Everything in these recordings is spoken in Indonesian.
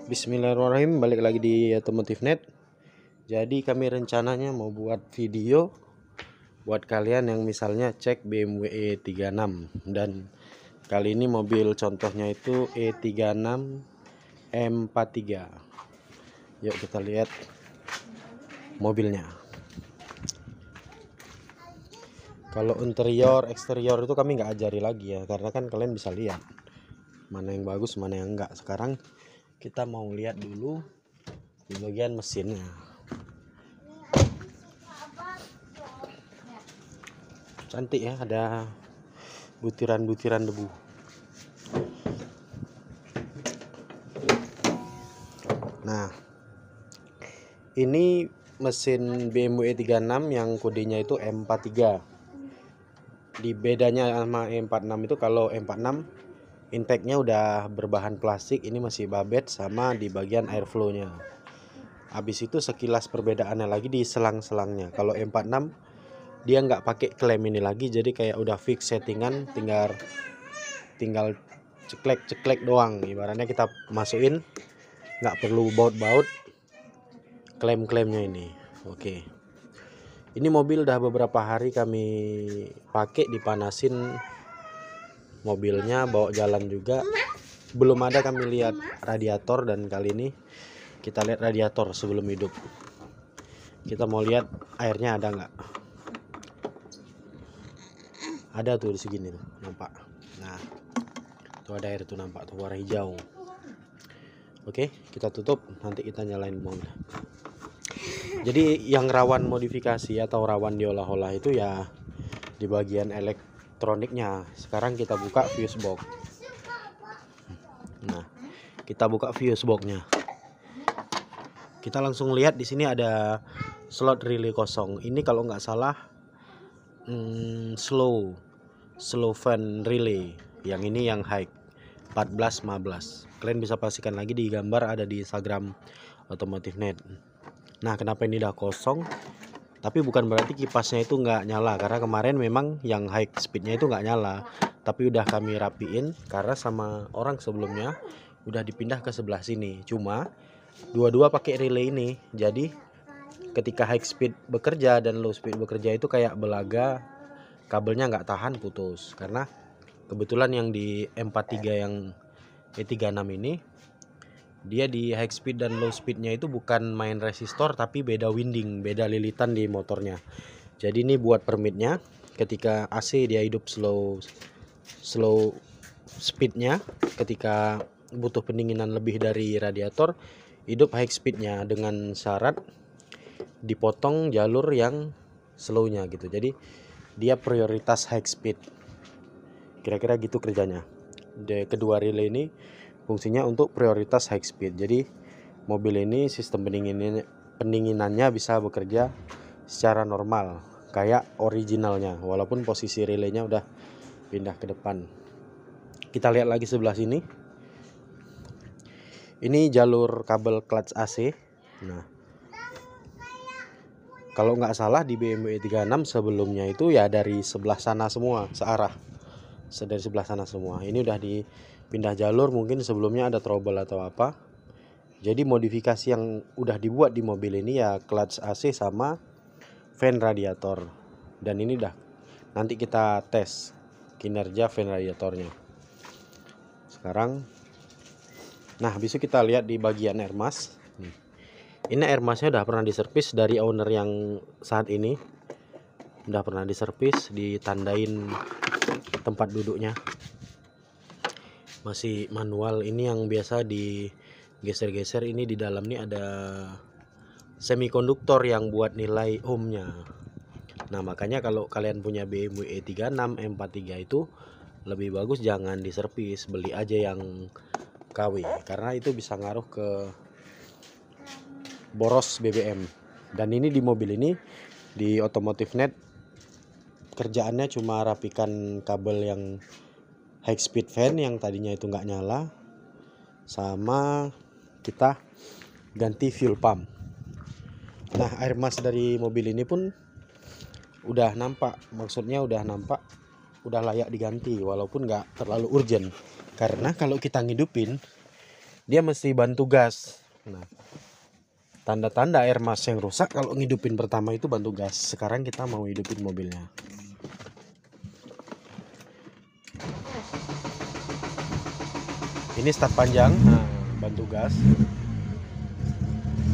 Bismillahirrahmanirrahim, balik lagi di Otomotif Net. Jadi kami rencananya mau buat video buat kalian yang misalnya cek BMW E36. Dan kali ini mobil contohnya itu E36 M43. Yuk kita lihat mobilnya. Kalau interior eksterior itu kami nggak ajari lagi ya, karena kan kalian bisa lihat mana yang bagus mana yang enggak. Sekarang kita mau lihat dulu di bagian mesinnya. Cantik ya, ada butiran-butiran debu. Nah, ini mesin BMW E36 yang kodenya itu M43. Di bedanya sama E46 itu, kalau E46 intake-nya udah berbahan plastik, ini masih babet sama di bagian airflow-nya. Habis itu sekilas perbedaannya lagi di selang-selangnya. Kalau M46 dia nggak pakai klem ini lagi, jadi kayak udah fix settingan, tinggal ceklek doang. Ibaratnya kita masukin, nggak perlu baut-baut klem-klemnya ini. Oke. Ini mobil udah beberapa hari kami pakai, dipanasin mobilnya, bawa jalan juga. Belum ada kami lihat radiator, dan kali ini kita lihat radiator sebelum hidup. Kita mau lihat airnya ada nggak. Ada tuh di segini tuh, nampak. Nah, tuh ada air tuh, nampak tuh warna hijau. Oke, kita tutup, nanti kita nyalain mobil. Jadi yang rawan modifikasi atau rawan diolah-olah itu ya di bagian elektroniknya. Sekarang kita buka fuse box. Nah, kita buka fuse boxnya. Kita langsung lihat di sini ada slot relay kosong. Ini kalau nggak salah slow fan relay. Yang ini yang high 14-15. Kalian bisa pastikan lagi di gambar, ada di Instagram Otomotif Net. Nah, kenapa ini udah kosong? Tapi bukan berarti kipasnya itu nggak nyala, karena kemarin memang yang high speednya itu nggak nyala. Tapi udah kami rapiin karena sama orang sebelumnya udah dipindah ke sebelah sini. Cuma dua-dua pakai relay ini, jadi ketika high speed bekerja dan low speed bekerja itu kayak belaga, kabelnya nggak tahan, putus. Karena kebetulan yang di M43 yang E36 ini, dia di high speed dan low speednya itu bukan main resistor, tapi beda winding, beda lilitan di motornya. Jadi ini buat permitnya, ketika AC dia hidup slow speednya, ketika butuh pendinginan lebih dari radiator hidup high speednya, dengan syarat dipotong jalur yang slownya gitu. Jadi dia prioritas high speed, kira-kira gitu kerjanya. Kedua relay ini fungsinya untuk prioritas high speed. Jadi mobil ini sistem pendinginannya bisa bekerja secara normal kayak originalnya, walaupun posisi relaynya udah pindah ke depan. Kita lihat lagi sebelah sini. Ini jalur kabel clutch AC. Nah, kalau nggak salah di BMW 36 sebelumnya itu ya dari sebelah sana semua, searah. Dari sebelah sana semua. Ini udah dipindah jalur, mungkin sebelumnya ada trouble atau apa. Jadi modifikasi yang udah dibuat di mobil ini ya clutch AC sama fan radiator. Dan ini dah nanti kita tes kinerja fan radiatornya. Sekarang, nah habis itu kita lihat di bagian air mask. Ini air masknya udah pernah diservis dari owner yang saat ini. Udah pernah diservis, ditandain tempat duduknya. Masih manual. Ini yang biasa digeser-geser. Ini di dalam nih ada semikonduktor yang buat nilai ohmnya. Nah, makanya kalau kalian punya BMW E36 M43 itu lebih bagus jangan diservis, beli aja yang KW, karena itu bisa ngaruh ke boros BBM. Dan ini di mobil ini di Otomotif Net kerjaannya cuma rapikan kabel yang high speed fan yang tadinya itu nggak nyala, sama kita ganti fuel pump. Nah, air mask dari mobil ini pun udah nampak, maksudnya udah nampak udah layak diganti, walaupun nggak terlalu urgent. Karena kalau kita ngidupin dia mesti bantu gas. Nah, tanda-tanda air mas yang rusak kalau ngidupin pertama itu bantu gas. Sekarang kita mau hidupin mobilnya. Ini start panjang, nah, bantu gas.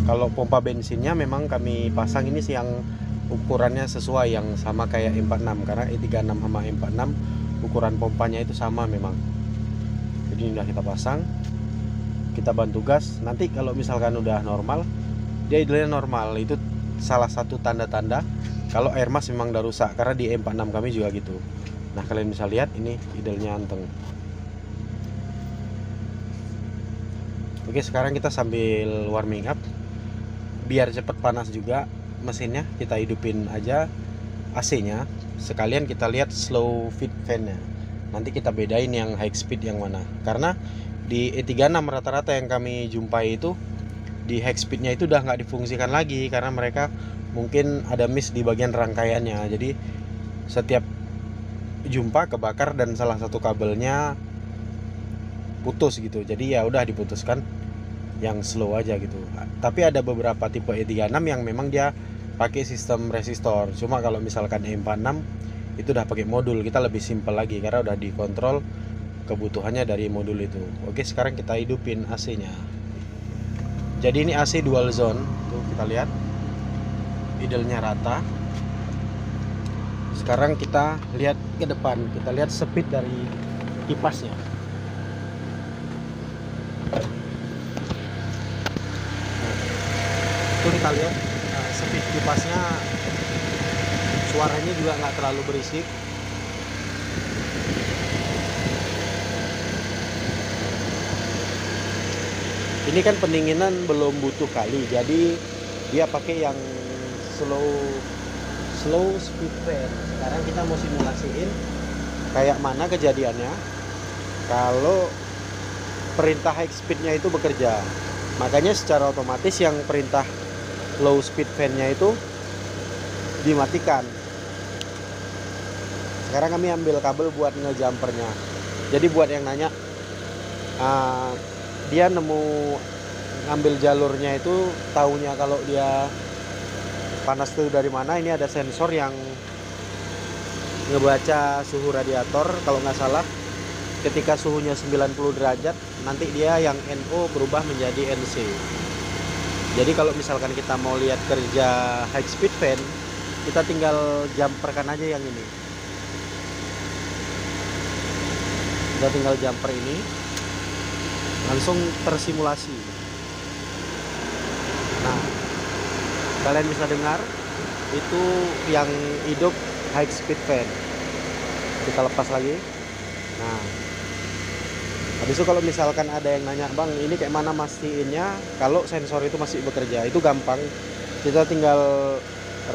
Kalau pompa bensinnya memang kami pasang ini sih yang ukurannya sesuai, yang sama kayak E46, karena E36 sama E46 ukuran pompanya itu sama memang. Jadi ini udah kita pasang, kita bantu gas. Nanti kalau misalkan udah normal, dia idlenya normal. Itu salah satu tanda-tanda kalau air mas memang udah rusak, karena di E46 kami juga gitu. Nah, kalian bisa lihat ini idlenya anteng. Oke, sekarang kita sambil warming up biar cepat panas juga mesinnya. Kita hidupin aja AC-nya, sekalian kita lihat slow feed fan-nya. Nanti kita bedain yang high speed yang mana, karena di E36 rata-rata yang kami jumpai itu di high speednya itu udah nggak difungsikan lagi, karena mereka mungkin ada miss di bagian rangkaiannya. Jadi setiap jumpa kebakar dan salah satu kabelnya putus gitu. Jadi ya udah diputuskan yang slow aja gitu. Tapi ada beberapa tipe E36 yang memang dia pakai sistem resistor. Cuma kalau misalkan E46 itu udah pakai modul, kita lebih simpel lagi karena udah dikontrol kebutuhannya dari modul itu. Oke, sekarang kita hidupin AC-nya. Jadi ini AC dual zone. Tuh kita lihat idle-nya rata. Sekarang kita lihat ke depan, kita lihat speed dari kipasnya. Itu kita lihat speed kipasnya, suaranya juga nggak terlalu berisik. Ini kan pendinginan belum butuh kali, jadi dia pakai yang slow speed fan. Sekarang kita mau simulasiin kayak mana kejadiannya kalau perintah high speednya itu bekerja. Makanya secara otomatis yang perintah low speed fan-nya itu dimatikan. Sekarang kami ambil kabel buat ngejumpernya. Jadi buat yang nanya, dia nemu ngambil jalurnya itu taunya kalau dia panas itu dari mana. Ini ada sensor yang ngebaca suhu radiator. Kalau nggak salah ketika suhunya 90 derajat nanti dia yang NO berubah menjadi NC. Jadi kalau misalkan kita mau lihat kerja high speed fan, kita tinggal jumperkan aja yang ini. Kita tinggal jumper ini, langsung tersimulasi. Nah, kalian bisa dengar itu yang hidup high speed fan. Kita lepas lagi. Nah, habis itu kalau misalkan ada yang nanya, bang ini kayak mana mastiinnya kalau sensor itu masih bekerja? Itu gampang, kita tinggal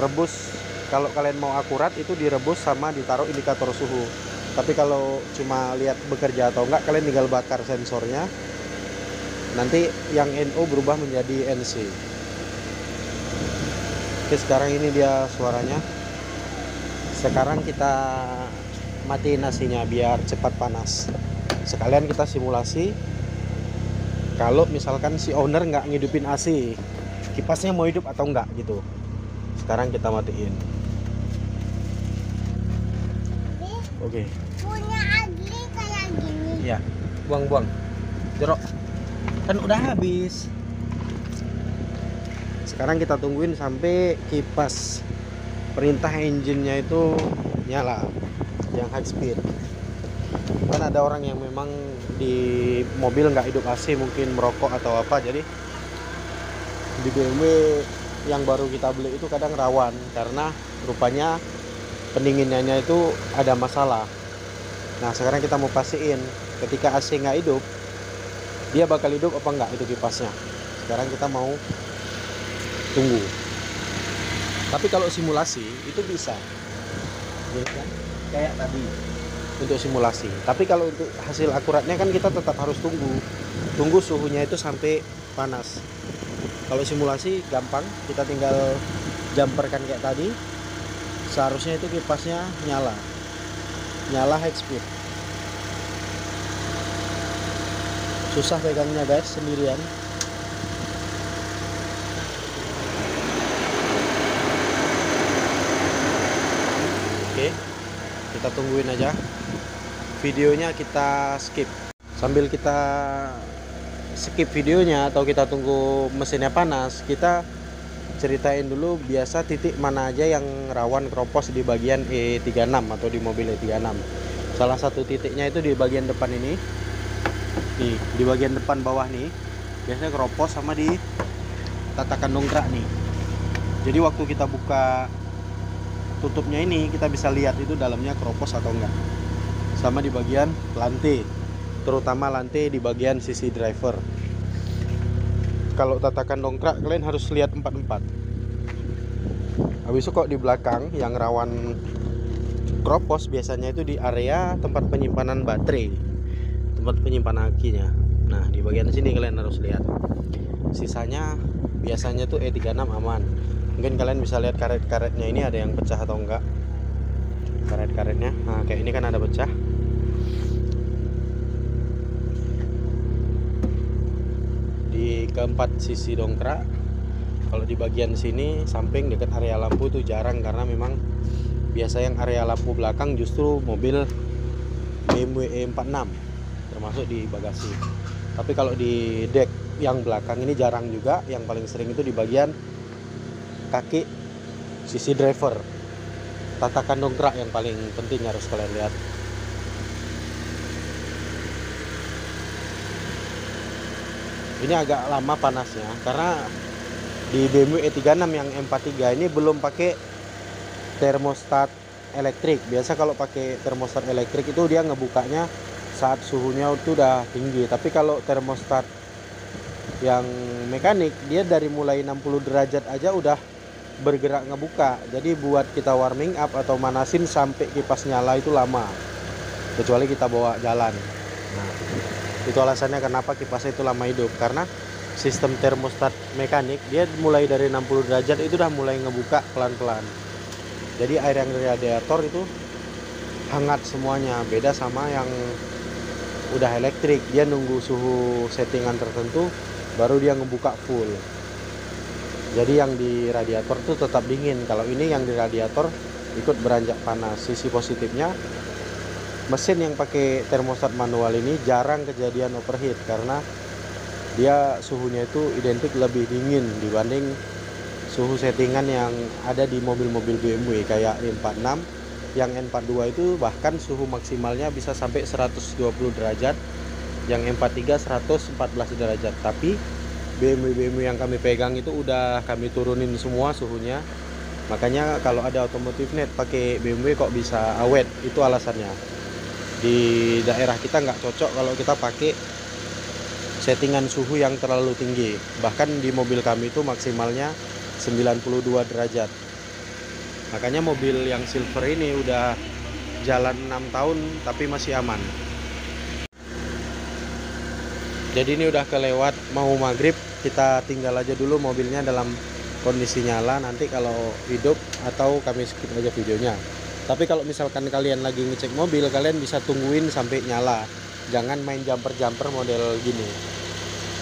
rebus. Kalau kalian mau akurat itu direbus sama ditaruh indikator suhu. Tapi kalau cuma lihat bekerja atau enggak, kalian tinggal bakar sensornya, nanti yang NO berubah menjadi NC. Oke, sekarang ini dia suaranya. Sekarang kita matiin AC-nya biar cepat panas. Sekalian kita simulasi kalau misalkan si owner nggak ngidupin AC, kipasnya mau hidup atau enggak gitu. Sekarang kita matiin. Oke. Punya Agli kayak gini. Ya, buang-buang. Jerok. Kan udah habis. Sekarang kita tungguin sampai kipas perintah engine-nya itu nyala, yang high speed. Kan ada orang yang memang di mobil nggak hidup AC, mungkin merokok atau apa, jadi di BMW yang baru kita beli itu kadang rawan karena rupanya pendinginannya itu ada masalah. Nah, sekarang kita mau pastiin ketika AC nggak hidup, dia bakal hidup apa enggak itu kipasnya. Sekarang kita mau tunggu. Tapi kalau simulasi itu bisa, ya kan? Kayak tadi untuk simulasi. Tapi kalau untuk hasil akuratnya kan kita tetap harus tunggu suhunya itu sampai panas. Kalau simulasi gampang, kita tinggal jumperkan kayak tadi. Seharusnya itu kipasnya nyala high speed. Susah pegangnya guys, sendirian. Oke, kita tungguin aja. Videonya kita skip. Sambil kita skip videonya atau kita tunggu mesinnya panas, kita ceritain dulu biasa titik mana aja yang rawan keropos di bagian E36 atau di mobil E36. Salah satu titiknya itu di bagian depan ini. Nih, di bagian depan bawah nih. Biasanya keropos sama di tatakan dongkrak nih. Jadi waktu kita buka tutupnya ini, kita bisa lihat itu dalamnya keropos atau enggak. Sama di bagian lantai, terutama lantai di bagian sisi driver. Kalau tatakan dongkrak kalian harus lihat 4-4. Habis itu kok di belakang yang rawan keropos biasanya itu di area tempat penyimpanan baterai, tempat penyimpanan akinya. Nah, di bagian sini kalian harus lihat. Sisanya biasanya tuh E36 aman. Mungkin kalian bisa lihat karet-karetnya ini ada yang pecah atau enggak. Karet-karetnya, nah kayak ini kan ada pecah. Di keempat sisi dongkrak, kalau di bagian sini samping dekat area lampu itu jarang, karena memang biasa yang area lampu belakang justru mobil BMW E46, termasuk di bagasi. Tapi kalau di deck yang belakang ini jarang juga. Yang paling sering itu di bagian kaki sisi driver. Tatakan dongkrak yang paling penting harus kalian lihat. Ini agak lama panasnya karena di BMW E36 yang M43 ini belum pakai termostat elektrik. Biasa kalau pakai termostat elektrik itu dia ngebukanya saat suhunya itu udah tinggi. Tapi kalau termostat yang mekanik, dia dari mulai 60 derajat aja udah bergerak ngebuka. Jadi buat kita warming up atau manasin sampai kipas nyala itu lama, kecuali kita bawa jalan. Nah, itu alasannya kenapa kipasnya itu lama hidup, karena sistem termostat mekanik dia mulai dari 60 derajat itu udah mulai ngebuka pelan-pelan. Jadi air yang dari radiator itu hangat semuanya. Beda sama yang udah elektrik, dia nunggu suhu settingan tertentu baru dia ngebuka full. Jadi yang di radiator tuh tetap dingin. Kalau ini yang di radiator ikut beranjak panas. Sisi positifnya, mesin yang pakai termostat manual ini jarang kejadian overheat karena dia suhunya itu identik lebih dingin dibanding suhu settingan yang ada di mobil-mobil BMW kayak E46. Yang N42 itu bahkan suhu maksimalnya bisa sampai 120 derajat, yang M43 114 derajat. Tapi BMW yang kami pegang itu udah kami turunin semua suhunya. Makanya kalau ada Automotive Net pakai BMW kok bisa awet, itu alasannya. Di daerah kita nggak cocok kalau kita pakai settingan suhu yang terlalu tinggi. Bahkan di mobil kami itu maksimalnya 92 derajat. Makanya mobil yang silver ini udah jalan 6 tahun tapi masih aman. Jadi ini udah kelewat mau maghrib, kita tinggal aja dulu mobilnya dalam kondisi nyala. Nanti kalau hidup atau kami skip aja videonya. Tapi kalau misalkan kalian lagi ngecek mobil, kalian bisa tungguin sampai nyala. Jangan main jumper-jumper model gini.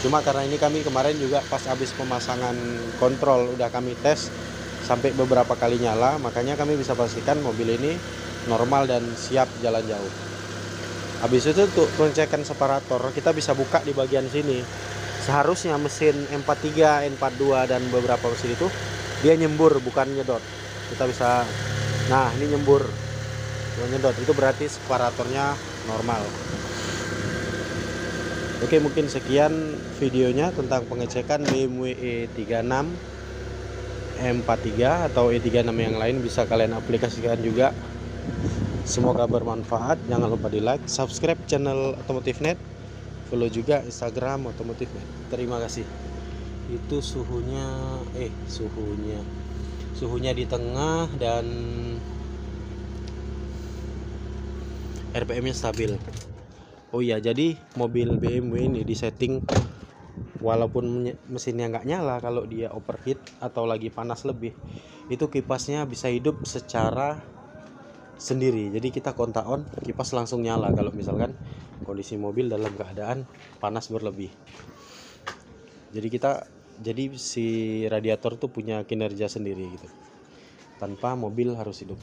Cuma karena ini kami kemarin juga pas habis pemasangan kontrol udah kami tes sampai beberapa kali nyala, makanya kami bisa pastikan mobil ini normal dan siap jalan jauh. Habis itu untuk pengecekan separator kita bisa buka di bagian sini. Seharusnya mesin M43, N42 dan beberapa mesin itu dia nyembur bukan nyedot. Kita bisa, nah ini nyembur bukan nyedot, itu berarti separatornya normal. Oke, mungkin sekian videonya tentang pengecekan BMW E36 M43 atau E36 yang lain, bisa kalian aplikasikan juga. Semoga bermanfaat. Jangan lupa di like, subscribe channel Automotive Net, follow juga Instagram Automotive Net. Terima kasih. Itu suhunya di tengah dan RPM-nya stabil. Oh iya, jadi mobil BMW ini disetting walaupun mesinnya nggak nyala, kalau dia overheat atau lagi panas lebih, itu kipasnya bisa hidup secara sendiri. Jadi kita kontak on, kipas langsung nyala kalau misalkan kondisi mobil dalam keadaan panas berlebih. Jadi si radiator tuh punya kinerja sendiri gitu, tanpa mobil harus hidup.